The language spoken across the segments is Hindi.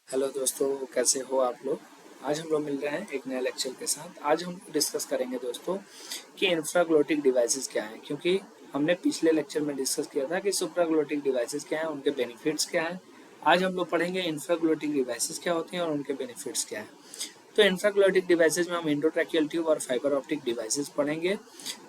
हेलो दोस्तों, कैसे हो आप लोग। आज हम लोग मिल रहे हैं एक नए लेक्चर के साथ। आज हम डिस्कस करेंगे दोस्तों कि इंफ्राग्लोटिक डिवाइसेस क्या हैं, क्योंकि हमने पिछले लेक्चर में डिस्कस किया था कि सुप्राग्लोटिक डिवाइसेस क्या हैं, उनके बेनिफिट्स क्या हैं। आज हम लोग पढ़ेंगे इंफ्राग्लोटिक डिवाइसेस क्या होती हैं और उनके बेनिफिट्स क्या हैं। तो इंफ्राग्लोटिक डिवाइसेस में हम एंडोट्रैकियल ट्यूब और फाइबर ऑप्टिक डिवाइसेस पढ़ेंगे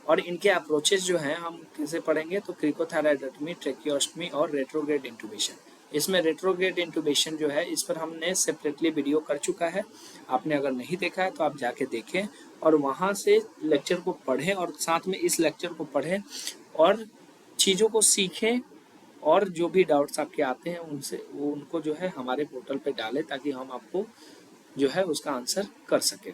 और इनके अप्रोचेस जो हैं हम कैसे पढ़ेंगे। तो क्रिकोथायरॉयडेक्टमी, ट्रेकियोस्टमी और रेट्रोग्रेड इंटुबेशन। इसमें रेट्रोग्रेड इंटुबेशन जो है इस पर हमने सेपरेटली वीडियो कर चुका है। आपने अगर नहीं देखा है तो आप जाके देखें और वहाँ से लेक्चर को पढ़ें और साथ में इस लेक्चर को पढ़ें और चीज़ों को सीखें। और जो भी डाउट्स आपके आते हैं उनसे वो उनको जो है हमारे पोर्टल पे डालें ताकि हम आपको जो है उसका आंसर कर सकें।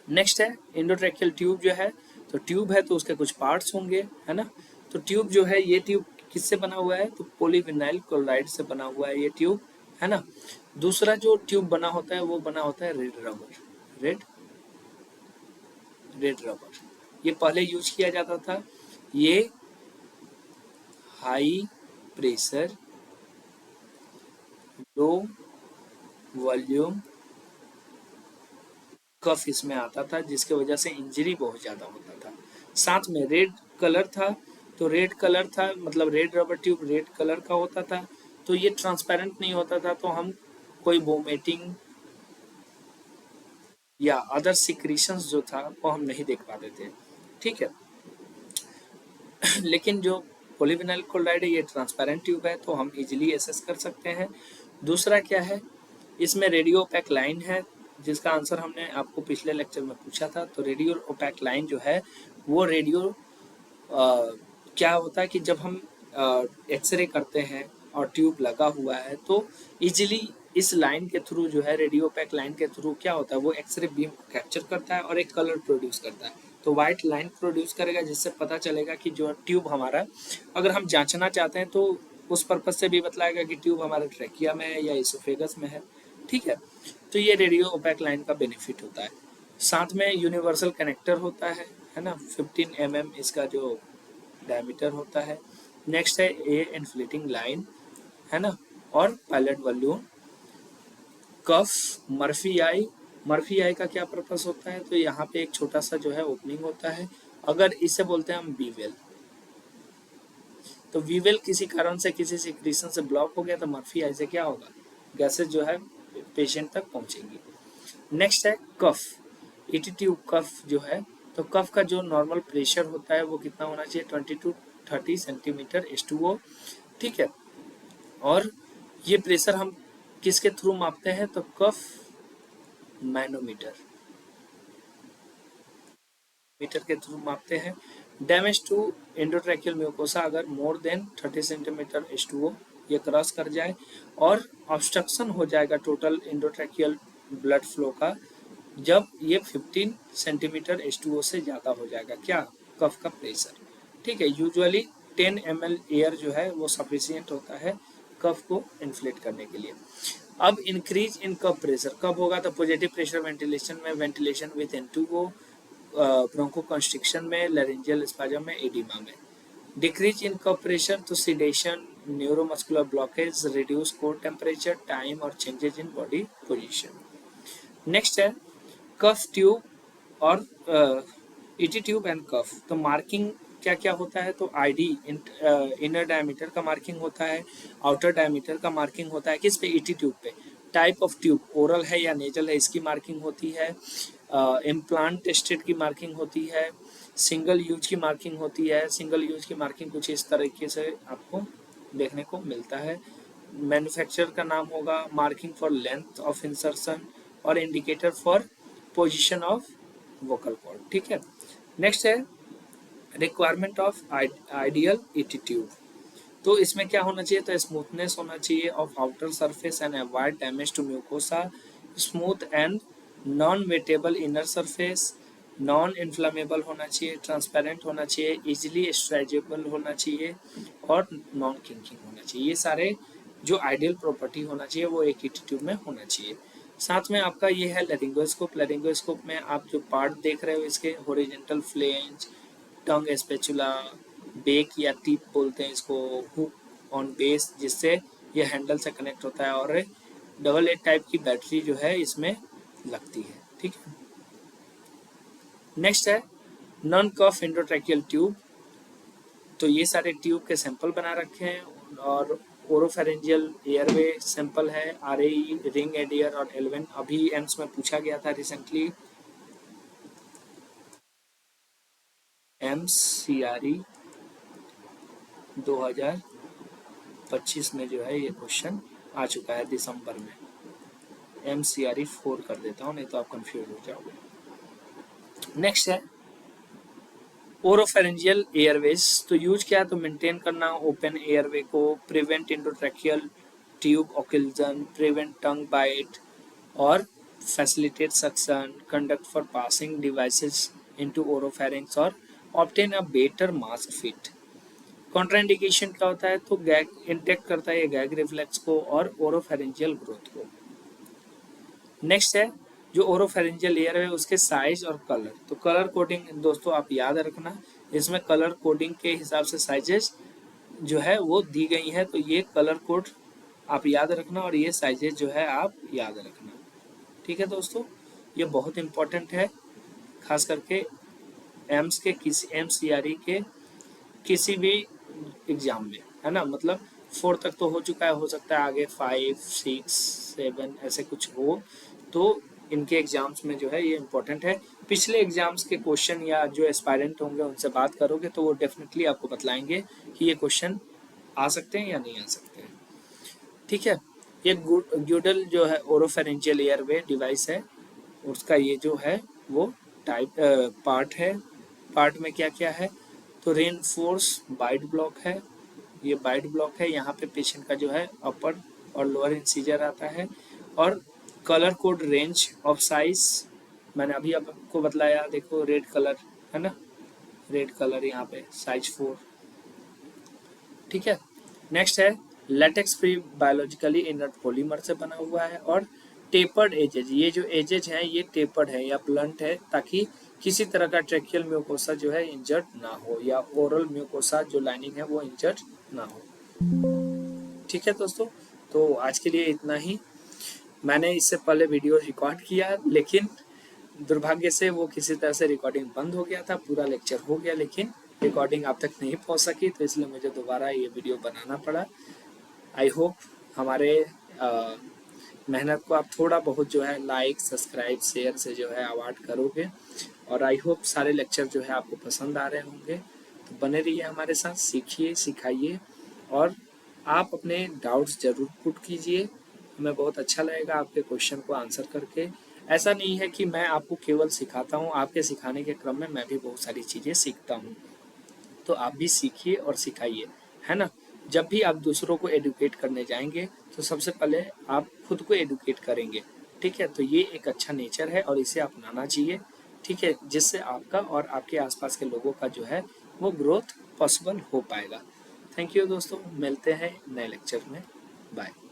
नेक्स्ट है एंडोट्रैकियल ट्यूब जो है। तो ट्यूब है तो उसके कुछ पार्ट्स होंगे, है ना। तो ट्यूब जो है, ये ट्यूब किससे बना हुआ है, तो पॉलीविनाइल क्लोराइड से बना हुआ है ये ट्यूब, है ना। दूसरा जो ट्यूब बना होता है वो बना होता है रेड रबर। रेड रबर ये पहले यूज किया जाता था। ये हाई प्रेशर, लो वॉल्यूम कफ इसमें आता था, जिसकी वजह से इंजरी बहुत ज़्यादा होता था। साथ में रेड कलर था। तो रेड कलर था मतलब red rubber tube red colour का होता था। तो ये ट्रांसपेरेंट नहीं होता था, तो हम कोई वोमिटिंग या अदर सिक्रीशंस जो था वो हम नहीं देख पाते थे। ठीक है। लेकिन जो पॉलीविनाइल क्लोराइड है ये ट्रांसपेरेंट ट्यूब है, तो हम इजीली एसेस कर सकते हैं। दूसरा क्या है, इसमें रेडियो ओपैक लाइन है, जिसका आंसर हमने आपको पिछले लेक्चर में पूछा था। तो रेडियो ओपैक लाइन जो है वो रेडियो क्या होता है कि जब हम एक्सरे करते हैं और ट्यूब लगा हुआ है तो इजीली इस लाइन के थ्रू जो है रेडियो पैक लाइन के थ्रू क्या होता है, वो एक्सरे बीम को कैप्चर करता है और एक कलर प्रोड्यूस करता है। तो वाइट लाइन प्रोड्यूस करेगा, जिससे पता चलेगा कि जो ट्यूब हमारा, अगर हम जांचना चाहते हैं तो उस पर्पज से भी बतलाएगा कि ट्यूब हमारे ट्रैकिया में है या इसोफेगस में है। ठीक है। तो ये रेडियो ओपैक लाइन का बेनिफिट होता है। साथ में यूनिवर्सल कनेक्टर होता है ना। 15 mm इसका जो डायमीटर होता है। नेक्स्ट है ए इन्फ्लेटिंग लाइन, है ना। और पायलट बलून, कफ, मर्फी आई का क्या पर्पस होता है, तो यहाँ पे एक छोटा सा जो है ओपनिंग होता है। अगर इसे बोलते हैं हम वीवेल, तो वीवेल किसी कारण से किसी सिक्रीशन से ब्लॉक हो गया तो मर्फी आई से क्या होगा, गैसेज जो है पेशेंट तक पहुंचेंगी। नेक्स्ट है कफ, ईटी ट्यूब कफ जो है। तो कफ का जो नॉर्मल प्रेशर होता है वो कितना होना चाहिए, 20 to 30 सेंटीमीटर H2O। ठीक है। और ये प्रेशर हम किसके थ्रू मापते हैं, तो कफ मैनोमीटर मीटर के थ्रू मापते हैं। डैमेज टू एंडोट्रैकियल म्यूकोसा, अगर मोर देन 30 सेंटीमीटर H2O ये क्रॉस कर जाए और ऑब्स्ट्रक्शन हो जाएगा टोटल एंडोट्रैकियल ब्लड फ्लो का, जब ये 15 सेंटीमीटर H2O से ज़्यादा हो जाएगा क्या, कफ का प्रेशर। ठीक है। यूजुअली 10 ml एयर जो है वो सफिशियंट होता है कफ को इन्फ्लेट करने के लिए। अब इंक्रीज इन कफ प्रेशर कब होगा, तो पॉजिटिव प्रेशर वेंटिलेशन में, ventilation with N2O, bronchoconstriction में, लैरिंजियल स्पाजम में, एडिमा में। डिक्रीज इन कफ प्रेशर तो sedation, neuromuscular blockage, reduce core temperature, time और changes in body position. Next है कफ ट्यूब और ईटी ट्यूब एंड कफ। तो मार्किंग क्या क्या होता है, तो आईडी इनर डायमीटर का मार्किंग होता है, आउटर डायमीटर का मार्किंग होता है किस पे, ईटी ट्यूब पे। टाइप ऑफ ट्यूब, ओरल है या नेजल है, इसकी मार्किंग होती है। इम्प्लांट टेस्टेड की मार्किंग होती है। सिंगल यूज की मार्किंग होती है। सिंगल यूज की मार्किंग कुछ इस तरीके से आपको देखने को मिलता है। मैन्युफैक्चरर का नाम होगा, marking for length of insertion और indicator for position of vocal cord. ठीक है। नेक्स्ट है requirement of ideal ET tube. तो इसमें क्या होना चाहिए, तो स्मूथनेस होना चाहिए of outer surface and avoid damage to mucosa, smooth and non wettable inner surface, non inflammable होना चाहिए, ट्रांसपेरेंट होना चाहिए, इजीली स्ट्रेचेबल होना चाहिए और नॉन किंकिंग होना चाहिए। ये सारे जो आइडियल प्रॉपर्टी होना चाहिए वो एक ईटी ट्यूब में होना चाहिए। साथ में आपका ये है लेरिंगोस्कोप। लेरिंगोस्कोप में आप जो पार्ट देख रहे हो इसके, हॉरिजॉन्टल फ्लेंज, टंग स्पेचुला, बेक या टिप बोलते हैं इसको, हुक ऑन बेस, जिससे ये हैंडल से कनेक्ट होता है और AA टाइप की बैटरी जो है इसमें लगती है। ठीक है, नेक्स्ट है नॉन कफ एंडोट्रैकियल ट्यूब। तो ये सारे ट्यूब के सैंपल बना रखे हैं और ओरोफेरेंजियल एयरवे सैंपल है, RAE रिंग एडियर और एल्वेन। अभी एम्स में पूछा गया था रिसेंटली, एम्स CRE 2025 में जो है ये क्वेश्चन आ चुका है दिसंबर में। MCRE 4 कर देता हूँ, नहीं तो आप कंफ्यूज हो जाओगे। नेक्स्ट है ओरोफेरेंजियल एयरवेज। तो यूज क्या है, तो मेंटेन करना ओपन एयरवे को, prevent endotracheal tube occlusion, prevent tongue bite और facilitate suction, conduct for passing devices into oropharynx और obtain a better mask fit. Contraindication क्या होता है, तो गैग इंटेक्ट करता है ये गैग रिफ्लेक्स को और ओरोफेरेंजियल ग्रोथ को। नेक्स्ट है जो ओरोफेरेंजियल लेयर है उसके साइज और कलर। तो कलर कोडिंग दोस्तों आप याद रखना, इसमें कलर कोडिंग के हिसाब से साइजेस जो है वो दी गई है, तो ये कलर कोड आप याद रखना और ये साइजेस जो है आप याद रखना। ठीक है दोस्तों, ये बहुत इंपॉर्टेंट है, खास करके एम्स के किसी MCRE के किसी भी एग्जाम में, है ना। मतलब 4 तक तो हो चुका है, हो सकता है आगे 5, 6, 7 ऐसे कुछ हो, तो इनके एग्जाम्स में जो है ये इम्पोर्टेंट है। पिछले एग्जाम्स के क्वेश्चन या जो एस्पायरेंट होंगे उनसे बात करोगे तो वो डेफिनेटली आपको बतलाएंगे कि ये क्वेश्चन आ सकते हैं या नहीं आ सकते हैं। ठीक है, ये ग्यूडल जो है ओरोफेरेंजियल एयरवे डिवाइस है, उसका ये जो है वो टाइप पार्ट है। पार्ट में क्या क्या है, तो रेनफोर्स बाइट ब्लॉक है, ये बाइट ब्लॉक है, यहाँ पे पेशेंट का जो है अपर और लोअर इंसीजर आता है। और colour code range of size मैंने अभी आपको बतलाया, देखो रेड कलर है ना, रेड कलर यहाँ पे साइज 4। ठीक है, नेक्स्ट है latex free biologically inert polymer से बना हुआ है और टेपर्ड एजेज। ये जो एजेज हैं ये टेपर्ड है या ब्लंट है, ताकि किसी तरह का ट्रेकियल म्यूकोसा जो है इंजर्ड ना हो या ओरल म्यूकोसा जो लाइनिंग है वो इंजर्ड ना हो। ठीक है दोस्तों, तो आज के लिए इतना ही। मैंने इससे पहले वीडियो रिकॉर्ड किया, लेकिन दुर्भाग्य से वो किसी तरह से रिकॉर्डिंग बंद हो गया था, पूरा लेक्चर हो गया लेकिन रिकॉर्डिंग आप तक नहीं पहुंच सकी, तो इसलिए मुझे दोबारा ये वीडियो बनाना पड़ा। आई होप हमारे मेहनत को आप थोड़ा बहुत जो है लाइक सब्सक्राइब शेयर से जो है अवार्ड करोगे, और आई होप सारे लेक्चर जो है आपको पसंद आ रहे होंगे। तो बने रहिए हमारे साथ, सीखिए सिखाइए और आप अपने डाउट्स जरूर पुट कीजिए, हमें बहुत अच्छा लगेगा आपके क्वेश्चन को आंसर करके। ऐसा नहीं है कि मैं आपको केवल सिखाता हूँ, आपके सिखाने के क्रम में मैं भी बहुत सारी चीज़ें सीखता हूँ, तो आप भी सीखिए और सिखाइए, है ना। जब भी आप दूसरों को एडुकेट करने जाएंगे तो सबसे पहले आप खुद को एडुकेट करेंगे। ठीक है, तो ये एक अच्छा नेचर है और इसे अपनाना चाहिए। ठीक है, जिससे आपका और आपके आसपास के लोगों का जो है वो ग्रोथ पॉसिबल हो पाएगा। थैंक यू दोस्तों, मिलते हैं नए लेक्चर में, बाय।